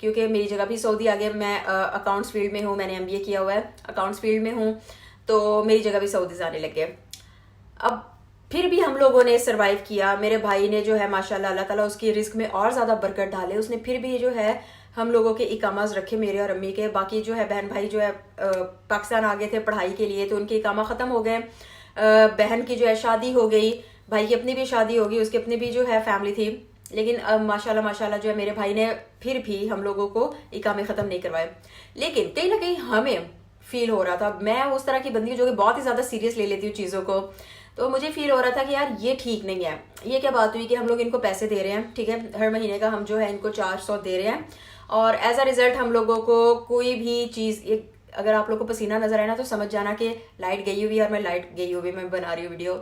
کیونکہ میری جگہ بھی سعودی آ گیا. میں اکاؤنٹس فیلڈ میں ہوں, میں نے MBA کیا ہوا ہے, اکاؤنٹس فیلڈ میں ہوں, تو میری جگہ بھی سعودیز آنے لگے. اب پھر بھی ہم لوگوں نے سروائیو کیا. میرے بھائی نے جو ہے ماشاءاللہ اللہ تعالیٰ اس کی رزق میں اور زیادہ برکت ڈالے, اس نے پھر بھی جو ہے ہم لوگوں کے اقامات رکھے, میرے اور امی کے. باقی جو ہے بہن بھائی جو ہے پاکستان آ گئے تھے پڑھائی کے لیے, تو ان کے اقامہ ختم ہو گئے. بہن کی جو ہے شادی ہو گئی, بھائی کی اپنی بھی شادی ہو گئی, اس کی اپنی بھی جو ہے فیملی تھی. لیکن اب ماشاءاللہ جو ہے میرے بھائی نے پھر بھی ہم لوگوں کو اقامے ختم نہیں کروائے. لیکن کہیں نہ کہیں ہمیں فیل ہو رہا تھا, میں اس طرح کی بندی ہوں جو کہ بہت ہی زیادہ سیریس لے لیتی ہوں چیزوں کو, تو مجھے فیل ہو رہا تھا کہ یار یہ ٹھیک نہیں ہے. یہ کیا بات ہوئی کہ ہم لوگ ان کو پیسے دے رہے ہیں, ٹھیک ہے, ہر مہینے کا ہم جو ہے ان کو 400 دے رہے ہیں, اور ایز اے ریزلٹ ہم لوگوں کو کوئی بھی چیز, اگر آپ لوگ کو پسینہ نظر آئے نا تو سمجھ جانا کہ لائٹ گئی ہوئی ہے, اور میں لائٹ گئی ہوئی میں بنا رہی ہوں ویڈیو.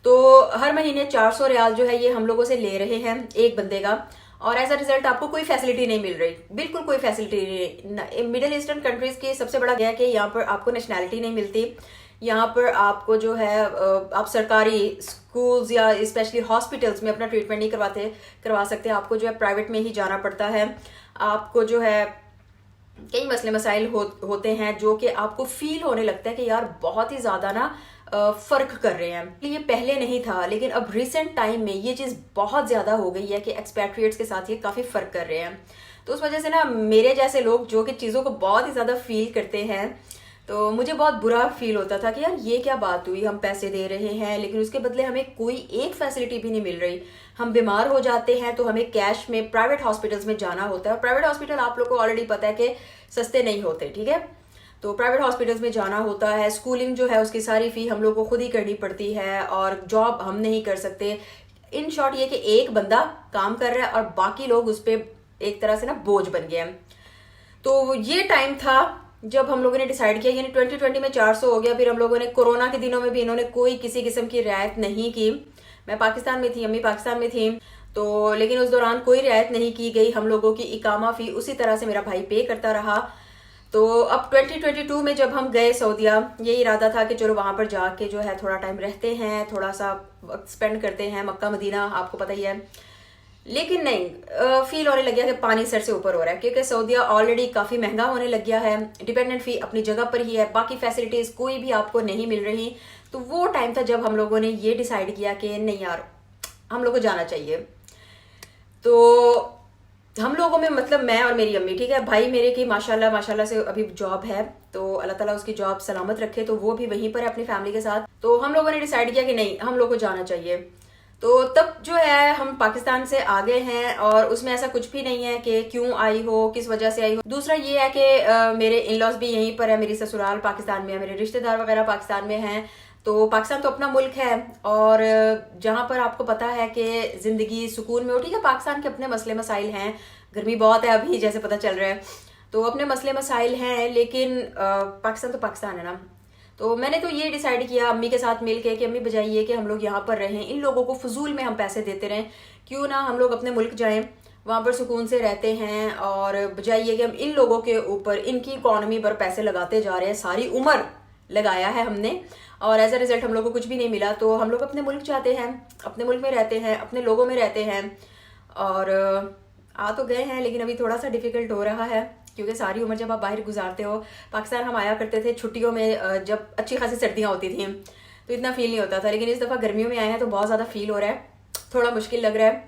تو ہر مہینے 400 ریال جو ہے یہ ہم لوگوں سے لے رہے ہیں ایک بندے کا, اور ایز اے ریزلٹ آپ کو کوئی فیسلٹی نہیں مل رہی, بالکل کوئی فیسلٹی نہیں. مڈل ایسٹرن کنٹریز کی سب سے بڑا گیا کہ یہاں پر آپ کو نیشنلٹی نہیں ملتی. یہاں پر آپ کو جو ہے آپ سرکاری اسکولز یا اسپیشلی ہاسپٹلس میں اپنا ٹریٹمنٹ نہیں کروا سکتے, آپ کو جو ہے پرائیویٹ میں ہی جانا پڑتا ہے. آپ کو جو ہے کئی مسئلے مسائل ہوتے ہیں جو کہ آپ کو فیل ہونے لگتا ہے کہ یار بہت ہی زیادہ نا فرق کر رہے ہیں. یہ پہلے نہیں تھا, لیکن اب ریسنٹ ٹائم میں یہ چیز بہت زیادہ ہو گئی ہے کہ ایکسپیٹریٹس کے ساتھ یہ کافی فرق کر رہے ہیں. تو اس وجہ سے نا میرے جیسے لوگ جو کہ چیزوں کو بہت ہی زیادہ فیل کرتے ہیں, تو مجھے بہت برا فیل ہوتا تھا کہ یار یہ کیا بات ہوئی, ہم پیسے دے رہے ہیں لیکن اس کے بدلے ہمیں کوئی ایک فیسلٹی بھی نہیں مل رہی. ہم بیمار ہو جاتے ہیں تو ہمیں کیش میں پرائیویٹ ہاسپٹلس میں جانا ہوتا ہے, اور پرائیویٹ ہاسپٹل آپ لوگ کو آلریڈی پتا ہے کہ سستے نہیں ہوتے, ٹھیک ہے. تو پرائیویٹ ہاسپٹلس میں جانا ہوتا ہے, اسکولنگ جو ہے اس کی ساری فی ہم لوگ کو خود ہی کرنی پڑتی ہے, اور جاب ہم نہیں کر سکتے. ان شارٹ یہ کہ ایک بندہ کام کر رہا ہے اور باقی لوگ اس پہ ایک طرح سے نا بوجھ بن گئے ہیں. تو یہ ٹائم تھا جب ہم لوگوں نے ڈیسائیڈ کیا, یعنی 2020 میں 400 ہو گیا. پھر ہم لوگوں نے کورونا کے دنوں میں بھی انہوں نے کوئی کسی قسم کی رعایت نہیں کی. میں پاکستان میں تھی, امی پاکستان میں تھیں, تو لیکن اس دوران کوئی رعایت نہیں کی گئی. ہم لوگوں کی اقامہ فی اسی طرح سے میرا بھائی پے کرتا رہا. تو اب 2022 میں جب ہم گئے سعودیہ, یہ ارادہ تھا کہ چلو وہاں پر جا کے جو ہے تھوڑا ٹائم رہتے ہیں, تھوڑا سا وقت اسپینڈ کرتے ہیں, مکہ مدینہ آپ کو پتہ ہی ہے. لیکن نہیں, فیل ہونے لگ گیا کہ پانی سر سے اوپر ہو رہا ہے, کیونکہ سعودیہ آلریڈی کافی مہنگا ہونے لگ گیا ہے. ڈیپینڈنٹ فی اپنی جگہ پر ہی ہے, باقی فیسلٹیز کوئی بھی آپ کو نہیں مل رہی. تو وہ ٹائم تھا جب ہم لوگوں نے یہ ڈیسائیڈ کیا کہ نہیں یار ہم لوگ کو جانا چاہیے. تو ہم لوگوں میں مطلب میں اور میری امی, ٹھیک ہے, بھائی میرے کی ماشاءاللہ سے ابھی جاب ہے, تو اللہ تعالیٰ اس کی جاب سلامت رکھے, تو وہ بھی وہیں پر ہے اپنی فیملی کے ساتھ. تو ہم لوگوں نے ڈیسائیڈ کیا کہ نہیں ہم لوگ کو جانا چاہیے. تو تب جو ہے ہم پاکستان سے آگے ہیں, اور اس میں ایسا کچھ بھی نہیں ہے کہ کیوں آئی ہو, کس وجہ سے آئی ہو. دوسرا یہ ہے کہ میرے ان لاز بھی یہیں پر ہے, میری سسرال پاکستان میں ہے, میرے رشتہ دار وغیرہ پاکستان میں ہیں. تو پاکستان تو اپنا ملک ہے, اور جہاں پر آپ کو پتا ہے کہ زندگی سکون میں ہو, ٹھیک ہے, پاکستان کے اپنے مسئلے مسائل ہیں, گرمی بہت ہے ابھی جیسے پتہ چل رہا ہے, تو اپنے مسئلے مسائل ہیں, لیکن پاکستان تو پاکستان ہے نا. تو میں نے تو یہ ڈیسائیڈ کیا امی کے ساتھ مل کے کہ امی بجائے یہ کہ ہم لوگ یہاں پر رہیں, ان لوگوں کو فضول میں ہم پیسے دیتے رہیں, کیوں نہ ہم لوگ اپنے ملک جائیں, وہاں پر سکون سے رہتے ہیں, اور بجائے یہ کہ ہم ان لوگوں کے اوپر ان کی اکانومی پر پیسے لگاتے جا رہے ہیں. ساری عمر لگایا ہے ہم نے, اور ایز اے ریزلٹ ہم لوگوں کو کچھ بھی نہیں ملا. تو ہم لوگ اپنے ملک جاتے ہیں, اپنے ملک میں رہتے ہیں, اپنے لوگوں میں رہتے ہیں, اور آ تو گئے ہیں لیکن ابھی تھوڑا سا ڈیفیکلٹ ہو رہا ہے, کیونکہ ساری عمر جب آپ باہر گزارتے ہو. پاکستان ہم آیا کرتے تھے چھٹیوں میں, جب اچھی خاصی سردیاں ہوتی تھیں تو اتنا فیل نہیں ہوتا تھا, لیکن اس دفعہ گرمیوں میں آئے ہیں تو بہت زیادہ فیل ہو رہا ہے, تھوڑا مشکل لگ رہا ہے.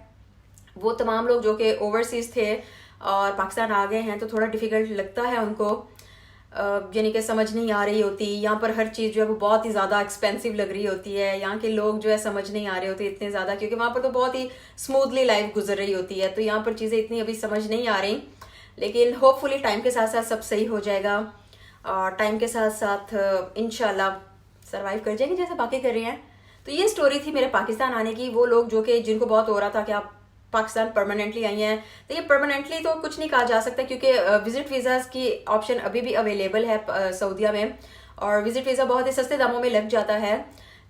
وہ تمام لوگ جو کہ اوورسیز تھے اور پاکستان آ گئے ہیں تو تھوڑا ڈیفیکلٹ لگتا ہے ان کو, یعنی کہ سمجھ نہیں آ رہی ہوتی. یہاں پر ہر چیز جو ہے وہ بہت ہی زیادہ ایکسپینسو لگ رہی ہوتی ہے, یہاں کے لوگ جو ہے سمجھ نہیں آ رہے ہوتے اتنے زیادہ, کیونکہ وہاں پر تو بہت ہی اسموتھلی لائف گزر رہی ہوتی ہے. تو یہاں پر چیزیں اتنی ابھی سمجھ نہیں آ رہی, لیکن ہوپ فلی ٹائم کے ساتھ ساتھ سب صحیح ہو جائے گا, اور ٹائم کے ساتھ ساتھ انشاءاللہ سروائیو کر جائیں گے جیسے باقی کر رہے ہیں. تو یہ سٹوری تھی میرے پاکستان آنے کی. وہ لوگ جو کہ جن کو بہت ہو رہا تھا کہ آپ پاکستان پرماننٹلی آئی ہیں, تو یہ پرماننٹلی تو کچھ نہیں کہا جا سکتا, کیونکہ وزٹ ویزاز کی آپشن ابھی بھی اویلیبل ہے سعودیہ میں, اور وزٹ ویزا بہت ہی سستے داموں میں لگ جاتا ہے.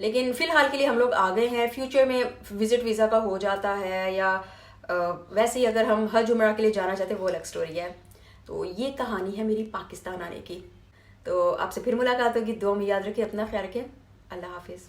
لیکن فی الحال کے لیے ہم لوگ آ گئے ہیں. فیوچر میں وزٹ ویزا کا ہو جاتا ہے, یا ویسے ہی اگر ہم حج عمرہ کے لیے جانا چاہتے ہیں وہ الگ سٹوری ہے. تو یہ کہانی ہے میری پاکستان آنے کی. تو آپ سے پھر ملاقات ہوگی, دعا میں یاد رکھیں, اپنا خیال رکھیں, اللہ حافظ.